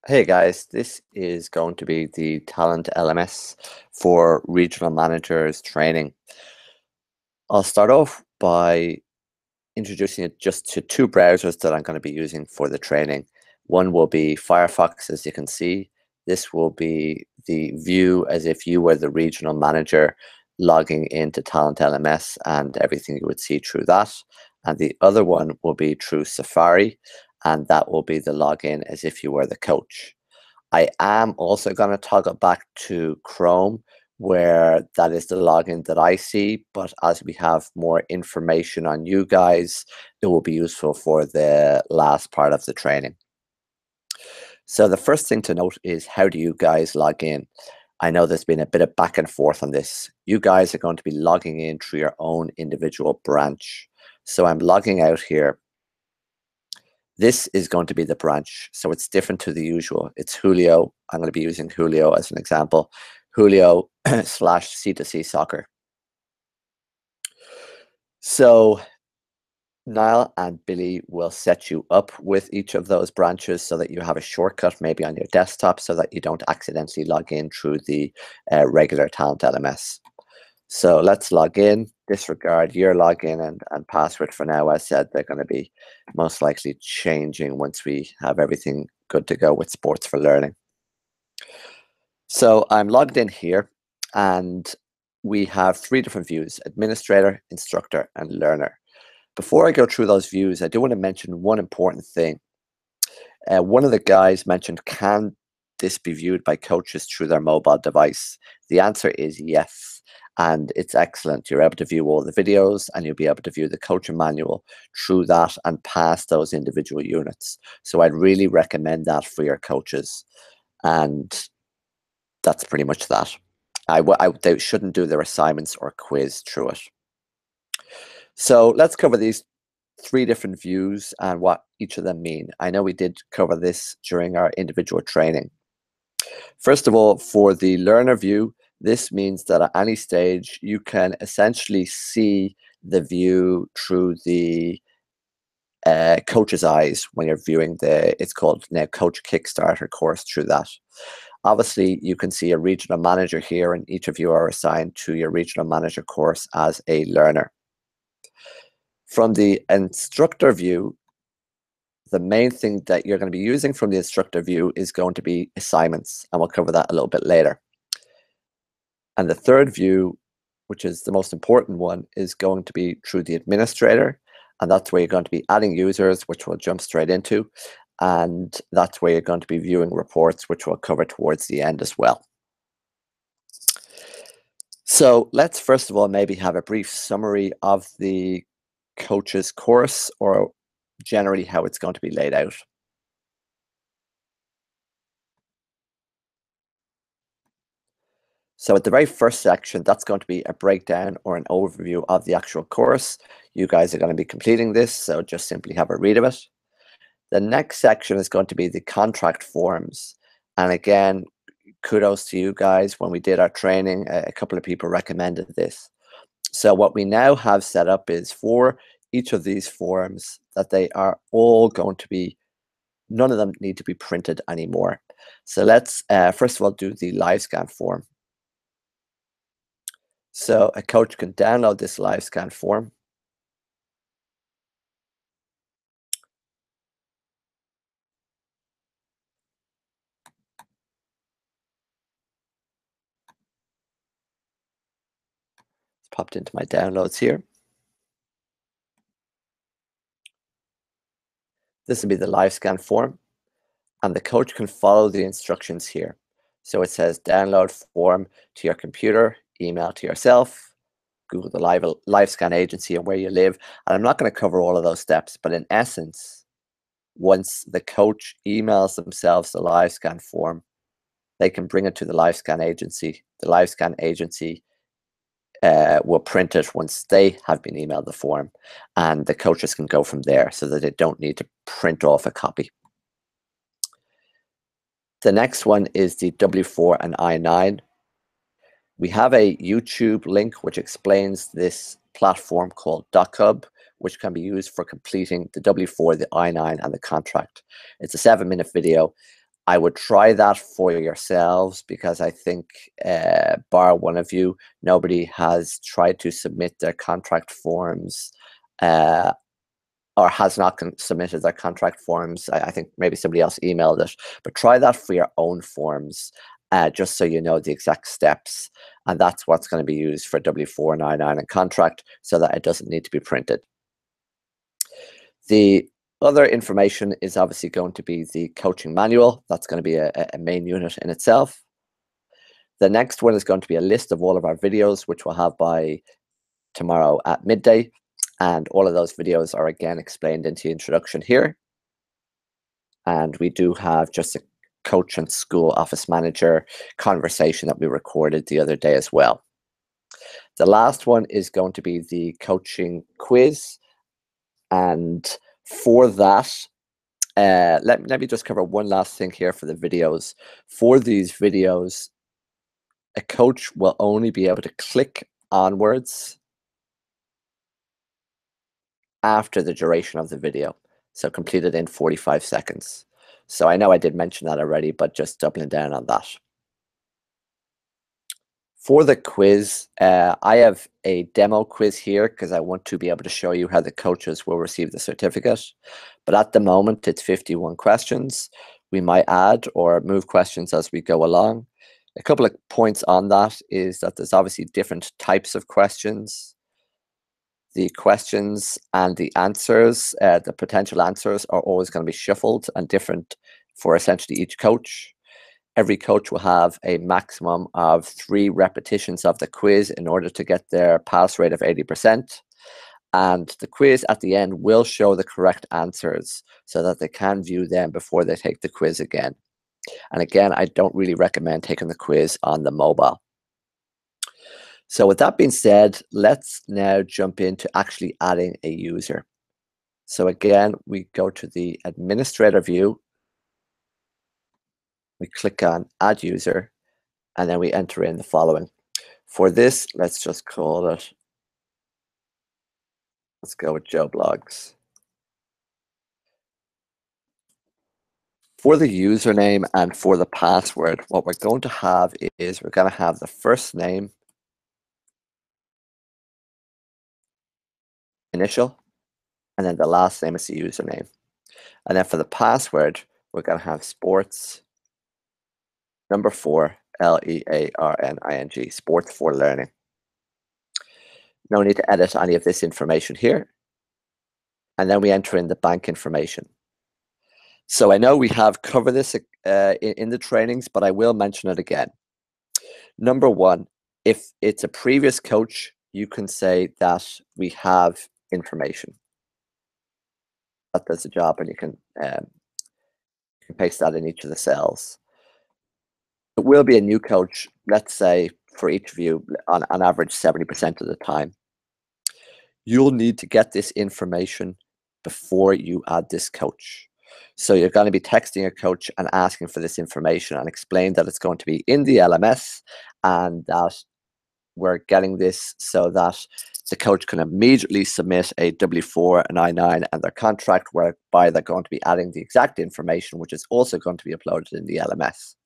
Hey guys, this is going to be the Talent LMS for regional managers training. I'll start off by introducing it just to two browsers that I'm going to be using for the training. One will be Firefox, as you can see. This will be the view as if you were the regional manager logging into Talent LMS and everything you would see through that. And the other one will be through Safari, and that will be the login as if you were the coach. I am also going to toggle back to Chrome, where that is the login that I see. But as we have more information on you guys, it will be useful for the last part of the training. So the first thing to note is, how do you guys log in? I know there's been a bit of back and forth on this. You guys are going to be logging in through your own individual branch. So I'm logging out here. This is going to be the branch, so it's different to the usual. It's Julio. I'm going to be using Julio as an example. Julio slash C2C soccer. So Niall and Billy will set you up with each of those branches so that you have a shortcut maybe on your desktop so that you don't accidentally log in through the regular Talent LMS. So let's log in, disregard your login and password for now. As said, they're going to be most likely changing once we have everything good to go with Sports for Learning. So I'm logged in here, and we have three different views: administrator, instructor, and learner. Before I go through those views, I do want to mention one important thing. One of the guys mentioned, can this be viewed by coaches through their mobile device? The answer is yes, and it's excellent. You're able to view all the videos, and you'll be able to view the coaching manual through that and pass those individual units. So I'd really recommend that for your coaches, and that's pretty much that. They shouldn't do their assignments or quiz through it. So let's cover these three different views and what each of them mean. I know we did cover this during our individual training. First of all, for the learner view, this means that at any stage you can essentially see the view through the coach's eyes when you're viewing it's called now Coach Kickstarter course through that. Obviously, you can see a regional manager here, and each of you are assigned to your regional manager course as a learner. From the instructor view, the main thing that you're going to be using from the instructor view is going to be assignments, and we'll cover that a little bit later. And the third view, which is the most important one, is going to be through the administrator, and that's where you're going to be adding users, which we'll jump straight into, and that's where you're going to be viewing reports, which we'll cover towards the end as well. So let's first of all maybe have a brief summary of the coach's course, or generally how it's going to be laid out. So at the very first section, that's going to be a breakdown or an overview of the actual course. You guys are going to be completing this, so just simply have a read of it. The next section is going to be the contract forms. And again, kudos to you guys. When we did our training, a couple of people recommended this. So what we now have set up is, for each of these forms, that they are all going to be, none of them need to be printed anymore. So let's first of all do the live scan form. So a coach can download this live scan form. It's popped into my downloads here. This will be the live scan form, and the coach can follow the instructions here. So it says download form to your computer, email to yourself, Google the live scan agency and where you live. And I'm not going to cover all of those steps, but in essence, once the coach emails themselves the live scan form, they can bring it to the live scan agency. The live scan agency will print it once they have been emailed the form, and the coaches can go from there so that they don't need to print off a copy. The next one is the W4 and I-9. We have a YouTube link which explains this platform called DocHub, which can be used for completing the W4, the I-9, and the contract. It's a 7-minute video. I would try that for yourselves because I think, bar one of you, nobody has tried to submit their contract forms uh, or has not submitted their contract forms. I think maybe somebody else emailed it, but try that for your own forms, just so you know the exact steps. And that's what's going to be used for W499 and contract so that it doesn't need to be printed. The other information is obviously going to be the coaching manual. That's going to be a main unit in itself. The next one is going to be a list of all of our videos, which we'll have by tomorrow at midday. And all of those videos are again explained into the introduction here. And we do have just a coach and school office manager conversation that we recorded the other day as well. The last one is going to be the coaching quiz. And for that, let me just cover one last thing here for the videos. For these videos, a coach will only be able to click onwards after the duration of the video. So completed in 45 seconds. So I know I did mention that already, but just doubling down on that. For the quiz, I have a demo quiz here because I want to be able to show you how the coaches will receive the certificate. But at the moment, it's 51 questions. We might add or move questions as we go along. A couple of points on that is that there's obviously different types of questions. The questions and the answers, the potential answers are always going to be shuffled and different for essentially each coach. Every coach will have a maximum of 3 repetitions of the quiz in order to get their pass rate of 80%. And the quiz at the end will show the correct answers so that they can view them before they take the quiz again. And again, I don't really recommend taking the quiz on the mobile. So with that being said, let's now jump into actually adding a user. So again, we go to the administrator view. We click on add user, and then we enter in the following. For this, let's just call it, let's go with Joe Blogs. For the username and for the password, what we're going to have is we're going to have the first name, initial, and then the last name is the username. And then for the password, we're going to have sports, number 4, LEARNING, sports for learning. No need to edit any of this information here. And then we enter in the bank information. So I know we have covered this in the trainings, but I will mention it again. Number 1, if it's a previous coach, you can say that we have information. That does the job, and you can paste that in each of the cells. It will be a new coach, let's say, for each of you, on average 70% of the time. You'll need to get this information before you add this coach. So you're going to be texting a coach and asking for this information and explain that it's going to be in the LMS and that we're getting this so that the coach can immediately submit a W499 and their contract, whereby they're going to be adding the exact information, which is also going to be uploaded in the LMS.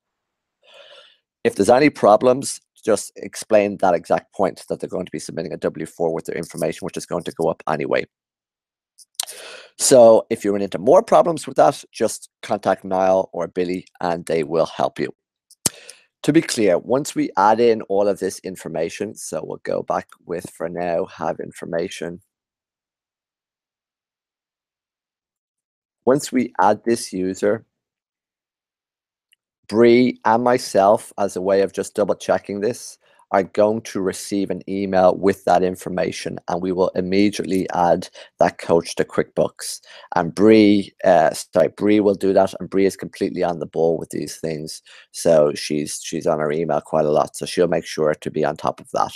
If there's any problems, just explain that exact point, that they're going to be submitting a W4 with their information, which is going to go up anyway. So if you run into more problems with that, just contact Niall or Billy and they will help you. To be clear, once we add in all of this information, so we'll go back with, for now, have information. Once we add this user, Bree and myself, as a way of just double checking this, are going to receive an email with that information, and we will immediately add that coach to QuickBooks. And Bree will do that, and Bree is completely on the ball with these things. So she's on her email quite a lot, so she'll make sure to be on top of that.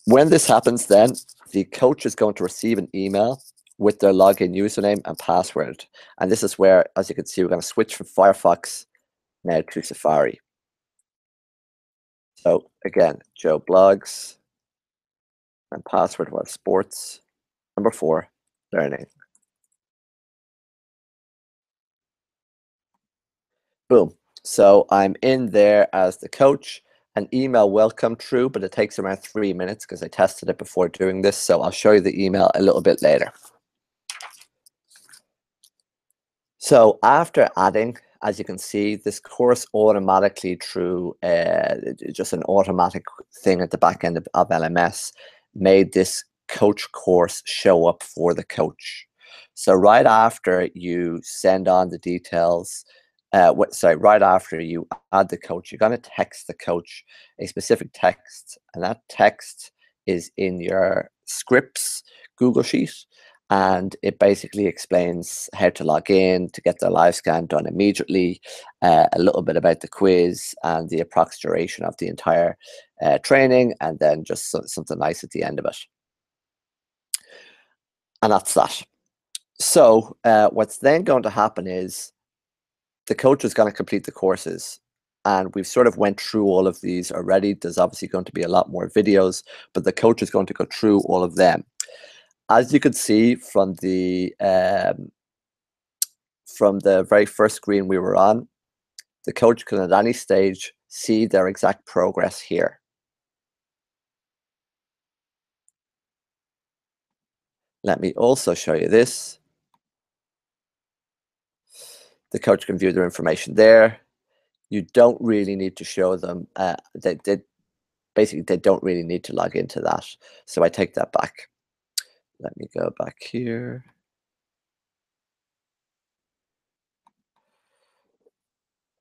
When this happens, then the coach is going to receive an email with their login username and password. And this is where, as you can see, we're going to switch from Firefox now to Safari. So again, Joe Blogs, and password was sports, number 4, learning. Boom. So I'm in there as the coach. An email will come through, but it takes around 3 minutes because I tested it before doing this. So I'll show you the email a little bit later. So after adding, as you can see, this course automatically through just an automatic thing at the back end of LMS made this coach course show up for the coach. So right after you send on the details, right after you add the coach, you're going to text the coach a specific text, and that text is in your scripts Google Sheet, and it basically explains how to log in to get the live scan done immediately, a little bit about the quiz and the approx duration of the entire training, and then just something nice at the end of it. And that's that. So what's then going to happen is the coach is going to complete the courses. And we've sort of went through all of these already. There's obviously going to be a lot more videos, but the coach is going to go through all of them. As you could see from the very first screen we were on, the coach can at any stage see their exact progress here. Let me also show you this. The coach can view their information there. You don't really need to show them. Basically, they don't really need to log into that. So I take that back. Let me go back here.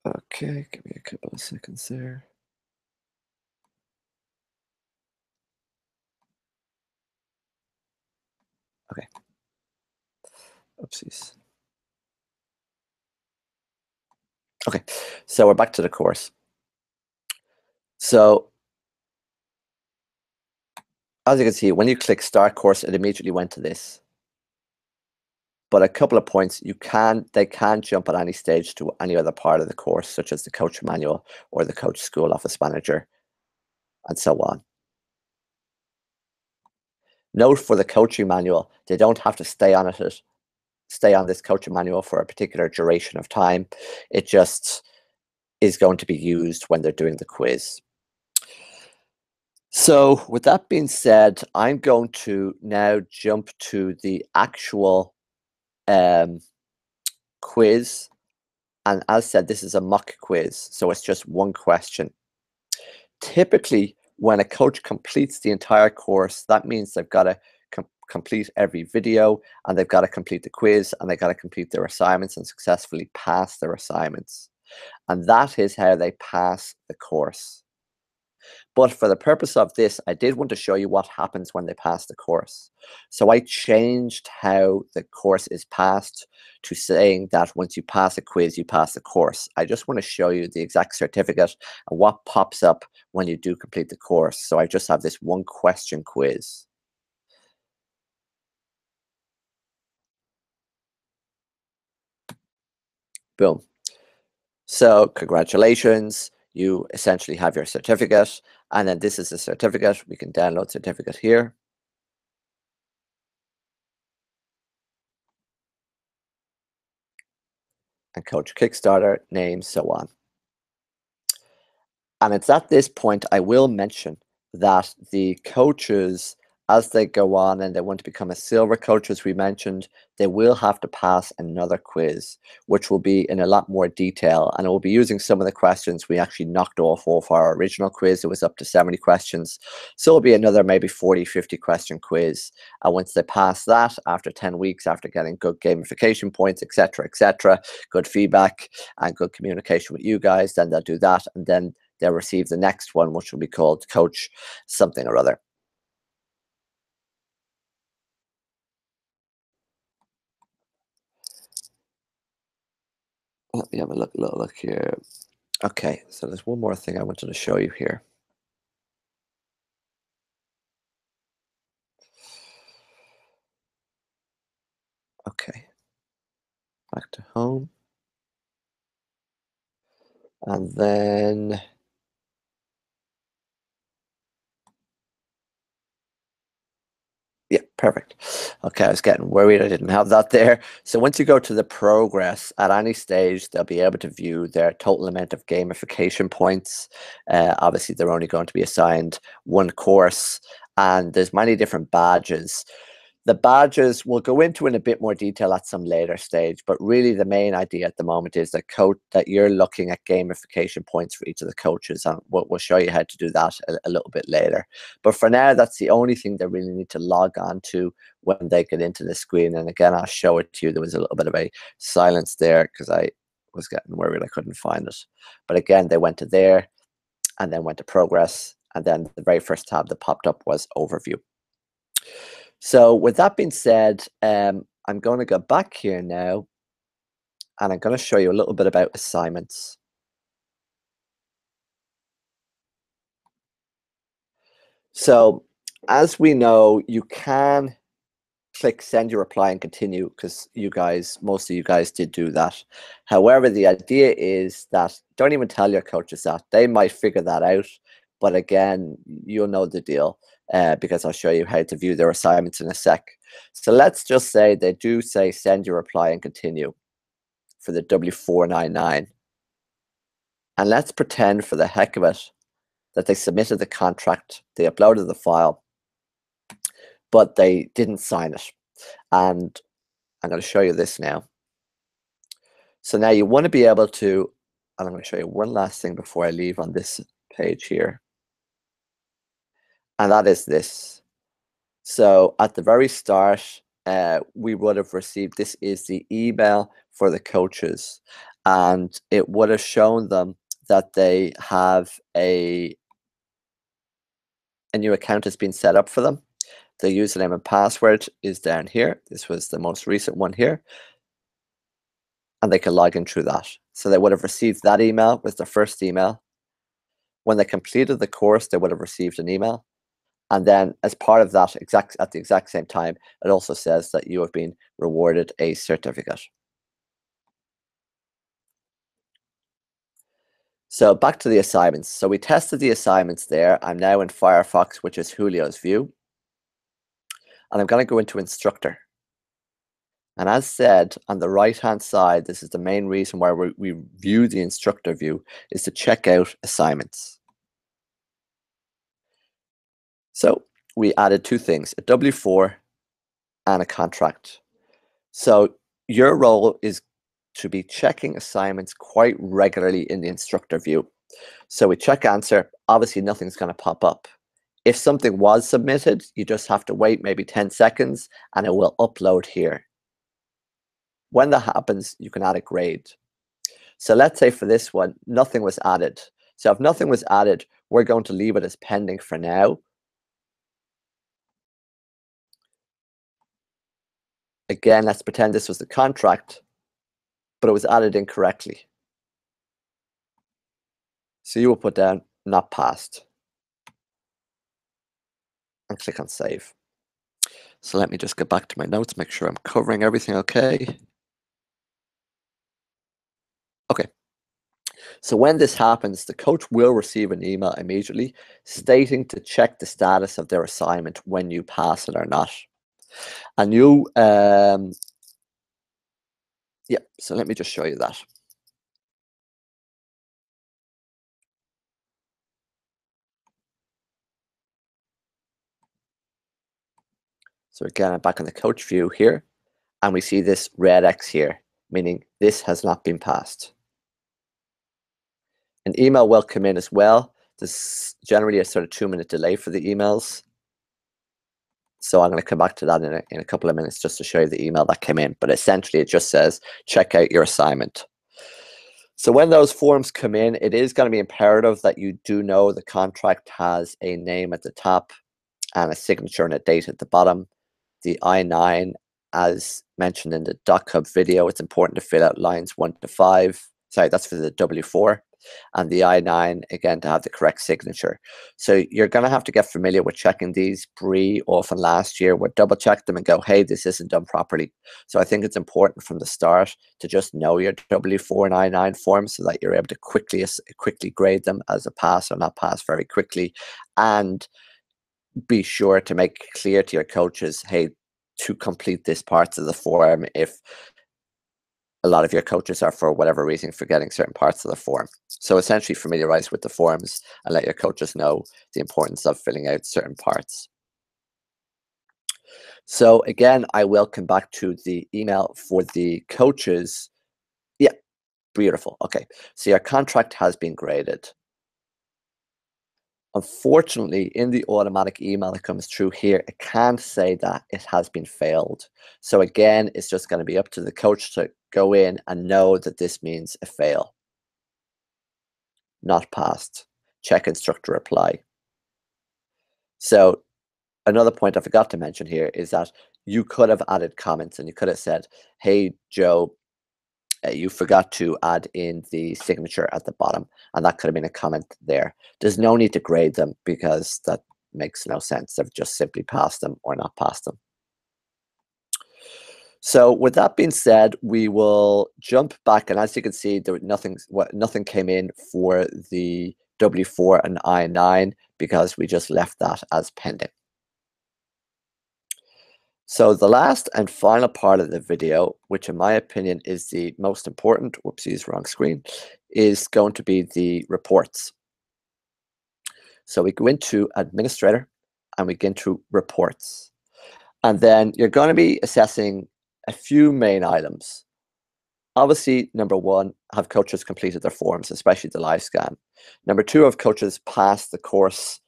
Okay, give me a couple of seconds there. Okay. Oopsies. Okay, so we're back to the course. So as you can see, when you click start course, it immediately went to this. But a couple of points, they can jump at any stage to any other part of the course, such as the coach manual or the coach school office manager, and so on. Note for the coaching manual, they don't have to stay on this coaching manual for a particular duration of time. It just is going to be used when they're doing the quiz. So with that being said, I'm going to now jump to the actual quiz. And as said, this is a mock quiz, so it's just one question. Typically, when a coach completes the entire course, that means they've got to complete every video, and they've got to complete the quiz, and they've got to complete their assignments and successfully pass their assignments. And that is how they pass the course. But for the purpose of this, I did want to show you what happens when they pass the course. So I changed how the course is passed to saying that once you pass a quiz, you pass the course. I just want to show you the exact certificate and what pops up when you do complete the course. So I just have this one question quiz. Boom. So congratulations, you essentially have your certificate. And then this is the certificate. We can download certificate here. And coach Kickstarter, name, so on. And it's at this point I will mention that the coaches, as they go on and they want to become a silver coach, as we mentioned, they will have to pass another quiz, which will be in a lot more detail. And it will be using some of the questions we actually knocked off our original quiz. It was up to 70 questions. So it'll be another maybe 40, 50 question quiz. And once they pass that, after 10 weeks, after getting good gamification points, etc., good feedback and good communication with you guys, then they'll do that. And then they'll receive the next one, which will be called coach something or other. Let me have a little look here. Okay, so there's one more thing I wanted to show you here. Okay, back to home. And then yeah, perfect. Okay, I was getting worried I didn't have that there. So once you go to the progress, at any stage, they'll be able to view their total amount of gamification points. Obviously, they're only going to be assigned one course, and there's many different badges. The badges we'll go into in a bit more detail at some later stage, but really the main idea at the moment is that you're looking at gamification points for each of the coaches, and we'll show you how to do that a little bit later. But for now, that's the only thing they really need to log on to when they get into the screen. And again, I'll show it to you. There was a little bit of a silence there because I was getting worried I couldn't find it. But again, they went to there and then went to progress, and then the very first tab that popped up was overview. So with that being said, I'm going to go back here now, and I'm going to show you a little bit about assignments. So as we know, you can click send your reply and continue because most of you guys did do that. However, the idea is that don't even tell your coaches that. They might figure that out. But again, you'll know the deal because I'll show you how to view their assignments in a sec. So let's just say they do say send your reply and continue for the W499. And let's pretend for the heck of it that they submitted the contract, they uploaded the file, but they didn't sign it. And I'm going to show you this now. So now you want to be able to, and I'm going to show you one last thing before I leave on this page here. And that is this. So at the very start, we would have received, this is the email for the coaches, and it would have shown them that they have a new account has been set up for them. The username and password is down here. This was the most recent one here. And they can log in through that. So they would have received that email with their first email. When they completed the course, they would have received an email. And then as part of that, at the exact same time, it also says that you have been rewarded a certificate. So back to the assignments. So we tested the assignments there. I'm now in Firefox, which is Julio's view. And I'm going to go into instructor. And as said, on the right-hand side, this is the main reason why we view the instructor view, is to check out assignments. So we added two things, a W4 and a contract. So your role is to be checking assignments quite regularly in the instructor view. So we check answer, obviously nothing's going to pop up. If something was submitted, you just have to wait maybe 10 seconds and it will upload here. When that happens, you can add a grade. So let's say for this one, nothing was added. So if nothing was added, we're going to leave it as pending for now. Again, let's pretend this was the contract, but it was added incorrectly. So you will put down not passed and click on save. So let me just get back to my notes, make sure I'm covering everything okay. Okay. So when this happens, the coach will receive an email immediately stating to check the status of their assignment when you pass it or not. And yeah, so let me just show you that. So again, I'm back in the coach view here, and we see this red X here, meaning this has not been passed. An email will come in as well. There's generally a sort of 2-minute delay for the emails. So I'm going to come back to that in a couple of minutes just to show you the email that came in. But essentially, it just says, check out your assignment. So when those forms come in, it is going to be imperative that you do know the contract has a name at the top and a signature and a date at the bottom. The I-9, as mentioned in the DocHub video, it's important to fill out lines 1 to 5. Sorry, that's for the W4. And the I-9, again, to have the correct signature. So you're going to have to get familiar with checking these. Bree, often last year, would double check them and go, hey, this isn't done properly. So I think it's important from the start to just know your W4 and I-9 forms so that you're able to quickly grade them as a pass or not pass very quickly. And be sure to make clear to your coaches, hey, to complete this part of the form if a lot of your coaches are, for whatever reason, forgetting certain parts of the form. So essentially familiarize with the forms and let your coaches know the importance of filling out certain parts. So again, I will come back to the email for the coaches. Yeah, beautiful. Okay, so your contract has been graded. Unfortunately, in the automatic email that comes through here, it can't say that it has been failed. So again, it's just going to be up to the coach to go in and know that this means a fail, not passed. Check instructor reply. So another point I forgot to mention here is that you could have added comments and you could have said, hey, Joe, you forgot to add in the signature at the bottom, and that could have been a comment there. There's no need to grade them because that makes no sense. They've just simply passed them or not passed them. So with that being said, we will jump back, and as you can see, there nothing came in for the W4 and I9 because we just left that as pending. So the last and final part of the video, which in my opinion is the most important, whoopsies, wrong screen, is going to be the reports. So we go into administrator and we go into reports. And then you're going to be assessing a few main items. Obviously, number one, have coaches completed their forms, especially the live scan. Number two, have coaches passed the course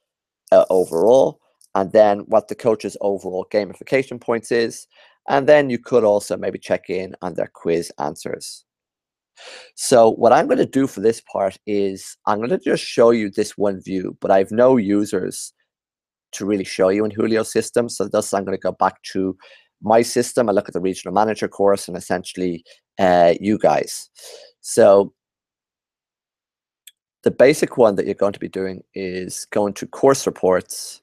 overall, and then what the coach's overall gamification points is. And then you could also maybe check in on their quiz answers. So what I'm going to do for this part is I'm going to just show you this one view, but I have no users to really show you in Julio's system. So thus I'm going to go back to my system. I look at the regional manager course and essentially you guys. So the basic one that you're going to be doing is going to course reports.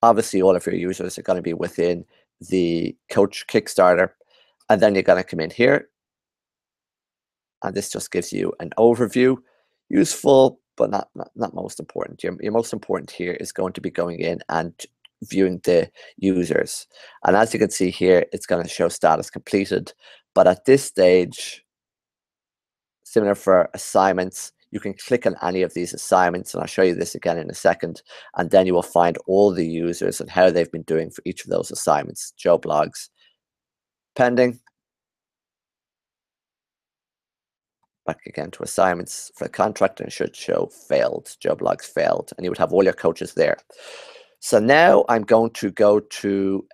Obviously, all of your users are going to be within the coach Kickstarter. And then you're going to come in here. And this just gives you an overview. Useful, but not most important. Your most important here is going to be going in and viewing the users. And as you can see here, it's going to show status completed. But at this stage, similar for assignments, you can click on any of these assignments, and I'll show you this again in a second, and then you will find all the users and how they've been doing for each of those assignments. Joe blogs, pending. Back again to assignments for the contract, and it should show failed, Joe blogs failed, and you would have all your coaches there. So now I'm going to go to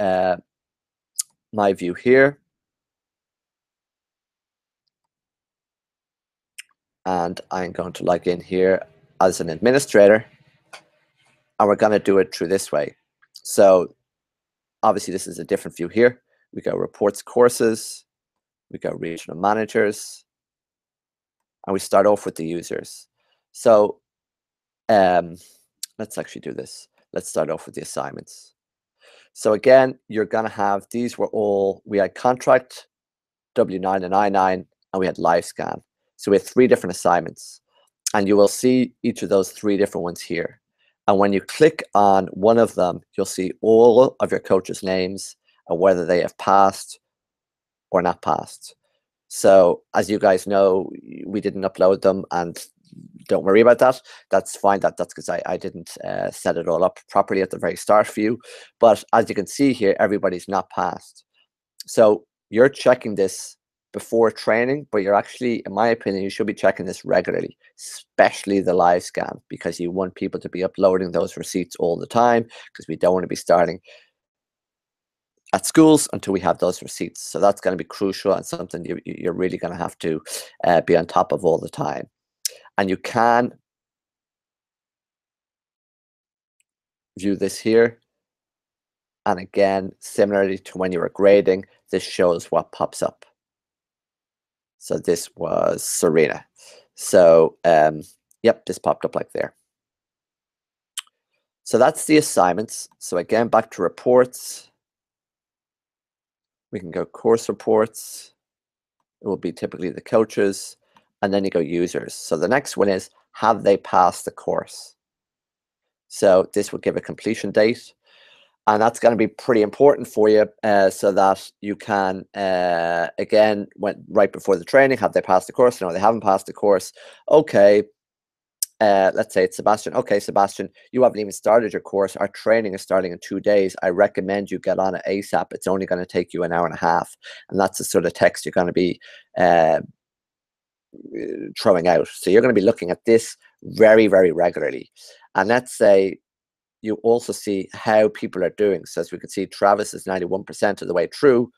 my view here. And I'm going to log in here as an administrator, and we're going to do it through this way. So obviously this is a different view here. We go reports courses, we go regional managers, and we start off with the users. So let's actually do this. Let's start off with the assignments. So again, you're going to have, these were all, we had contract, W9 and I9, and we had live scan. So we had 3 different assignments, and you will see each of those 3 different ones here. And when you click on one of them, you'll see all of your coaches' names and whether they have passed or not passed. So as you guys know, we didn't upload them, and don't worry about that. That's fine. That's because I didn't set it all up properly at the very start for you. But as you can see here, everybody's not passed. So you're checking this before training, but you're actually, in my opinion, you should be checking this regularly, especially the live scan, because you want people to be uploading those receipts all the time, because we don't want to be starting at schools until we have those receipts. So that's going to be crucial and something you're really going to have to be on top of all the time. And you can view this here. And again, similarly to when you were grading, this shows what pops up. So this was Serena. So yep, this popped up like there. So that's the assignments. So again, back to reports. We can go course reports. It will be typically the coaches. And then you go users. So the next one is, have they passed the course? So this will give a completion date. And that's going to be pretty important for you, so that you can, again, right before the training, have they passed the course? No, they haven't passed the course. Okay, let's say it's Sebastian. Okay, Sebastian, you haven't even started your course. Our training is starting in 2 days. I recommend you get on it ASAP. It's only going to take you an hour and a half. And that's the sort of text you're going to be throwing out. So you're going to be looking at this very, very regularly. And let's say you also see how people are doing. So as we can see, Travis is 91% of the way through.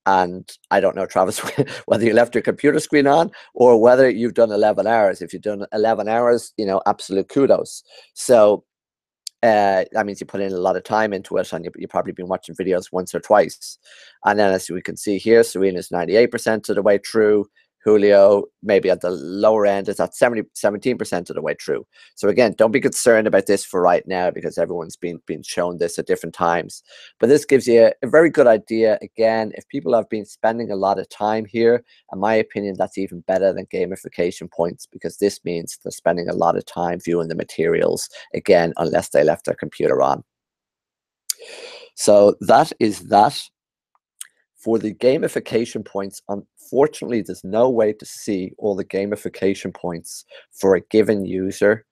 And I don't know, Travis, whether you left your computer screen on or whether you've done 11 hours. If you've done 11 hours, absolute kudos. So that means you put in a lot of time into it, and you've probably been watching videos once or twice. And then as we can see here, Serena's 98% of the way through. Julio, maybe at the lower end, is at 17% of the way through. So again, don't be concerned about this for right now, because everyone's been shown this at different times. But this gives you a very good idea. Again, if people have been spending a lot of time here, in my opinion, that's even better than gamification points, because this means they're spending a lot of time viewing the materials, again, unless they left their computer on. So that is that. For the gamification points, unfortunately, there's no way to see all the gamification points for a given user,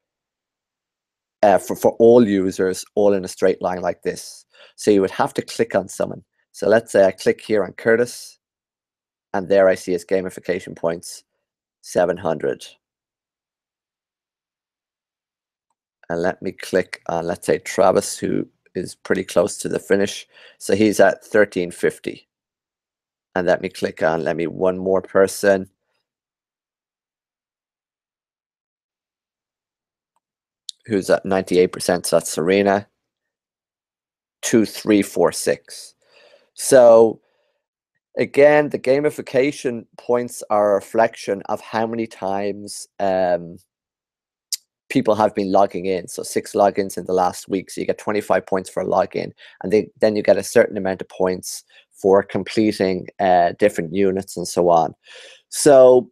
for all users, all in a straight line like this. So you would have to click on someone. So let's say I click here on Curtis, and there I see his gamification points, 700. And let me click on, let's say, Travis, who is pretty close to the finish. So he's at 1350. And let me click on, one more person. Who's at 98%, so that's Serena, 2346. So again, the gamification points are a reflection of how many times people have been logging in. So 6 logins in the last week, so you get 25 points for a login, and then you get a certain amount of points for completing different units and so on. So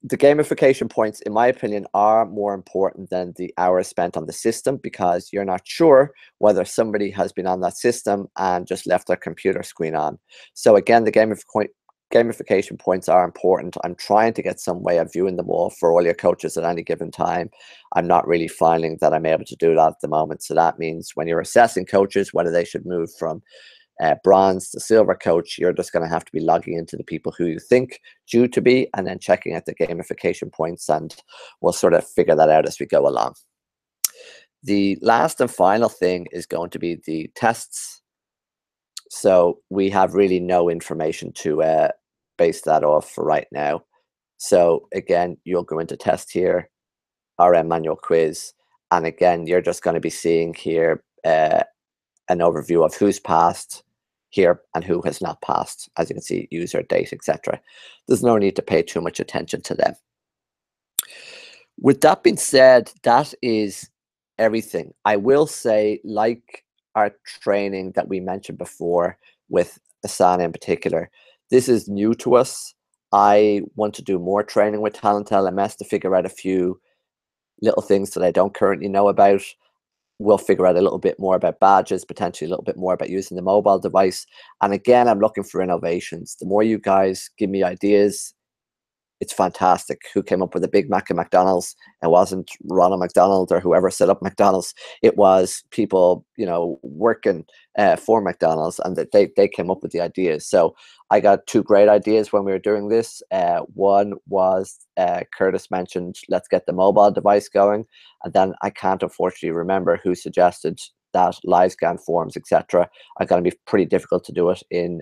the gamification points, in my opinion, are more important than the hours spent on the system, because you're not sure whether somebody has been on that system and just left their computer screen on. So again, the gamification points are important. I'm trying to get some way of viewing them all for all your coaches at any given time. I'm not really finding that I'm able to do that at the moment. So that means when you're assessing coaches, whether they should move from bronze to silver coach, you're just going to have to be logging into the people who you think due to be, and then checking at the gamification points, and we'll sort of figure that out as we go along. The last and final thing is going to be the tests. So we have really no information to base that off for right now. So again, you'll go into test here, RM manual quiz, and again, you're just going to be seeing here an overview of who's passed here and who has not passed. As you can see, user, date, etc. There's no need to pay too much attention to them. With that being said, that is everything. I will say, like our training that we mentioned before with Asana in particular, this is new to us. I want to do more training with Talent LMS to figure out a few little things that I don't currently know about. We'll figure out a little bit more about badges, potentially a little bit more about using the mobile device. And again, I'm looking for innovations. The more you guys give me ideas, it's fantastic. Who came up with a Big Mac at McDonald's? It wasn't Ronald McDonald or whoever set up McDonald's. It was people, working for McDonald's, and that they came up with the ideas. So I got 2 great ideas when we were doing this. One was Curtis mentioned, let's get the mobile device going. And then I can't unfortunately remember who suggested that live scan forms, etc. are going to be pretty difficult to do it in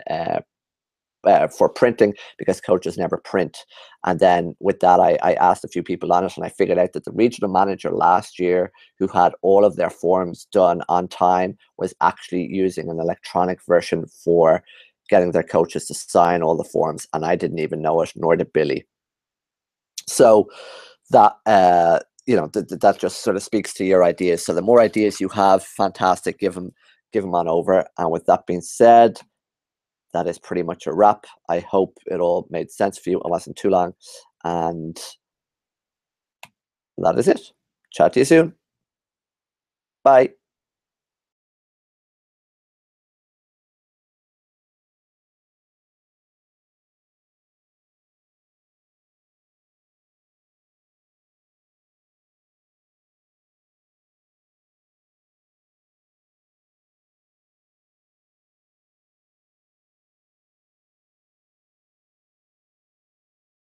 for printing, because coaches never print. And then with that, I asked a few people on it, and I figured out that the regional manager last year, who had all of their forms done on time, was actually using an electronic version for getting their coaches to sign all the forms, and I didn't even know it, nor did Billy. So that that just sort of speaks to your ideas. So the more ideas you have, fantastic, give them on over. And with that being said, that is pretty much a wrap. I hope it all made sense for you. It wasn't too long. And that is it. Chat to you soon. Bye.